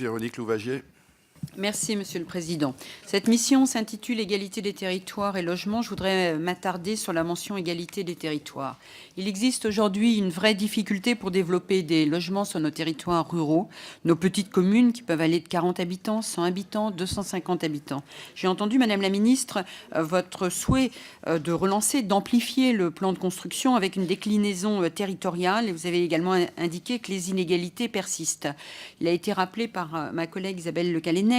Véronique Louvagier. Merci, Monsieur le Président. Cette mission s'intitule « Égalité des territoires et logement ». Je voudrais m'attarder sur la mention « Égalité des territoires ». Il existe aujourd'hui une vraie difficulté pour développer des logements sur nos territoires ruraux, nos petites communes qui peuvent aller de 40 habitants, 100 habitants, 250 habitants. J'ai entendu, Madame la Ministre, votre souhait de relancer, d'amplifier le plan de construction avec une déclinaison territoriale. Et vous avez également indiqué que les inégalités persistent. Il a été rappelé par ma collègue Isabelle Le Callennec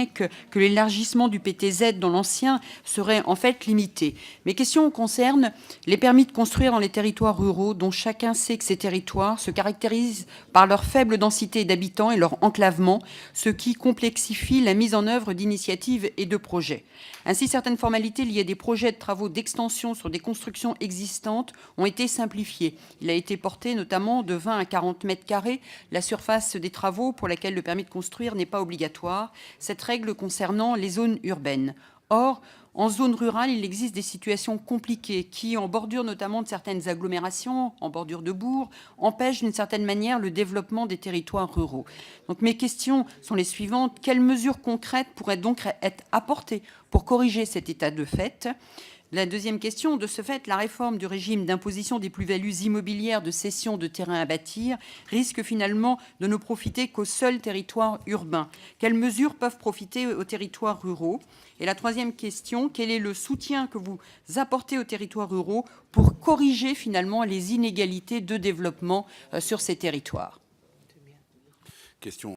que l'élargissement du PTZ dans l'ancien serait en fait limité. Mes questions concernent les permis de construire dans les territoires ruraux, dont chacun sait que ces territoires se caractérisent par leur faible densité d'habitants et leur enclavement, ce qui complexifie la mise en œuvre d'initiatives et de projets. Ainsi, certaines formalités liées à des projets de travaux d'extension sur des constructions existantes ont été simplifiées. Il a été porté notamment de 20 à 40 mètres carrés la surface des travaux pour laquelle le permis de construire n'est pas obligatoire. Cette règle concernant les zones urbaines. Or, en zone rurale, il existe des situations compliquées qui, en bordure notamment de certaines agglomérations, en bordure de bourgs, empêchent d'une certaine manière le développement des territoires ruraux. Donc mes questions sont les suivantes. Quelles mesures concrètes pourraient donc être apportées pour corriger cet état de fait ? La deuxième question, de ce fait, la réforme du régime d'imposition des plus-values immobilières de cession de terrains à bâtir risque finalement de ne profiter qu'aux seuls territoires urbains. Quelles mesures peuvent profiter aux territoires ruraux ? Et la troisième question, quel est le soutien que vous apportez aux territoires ruraux pour corriger finalement les inégalités de développement sur ces territoires ? Question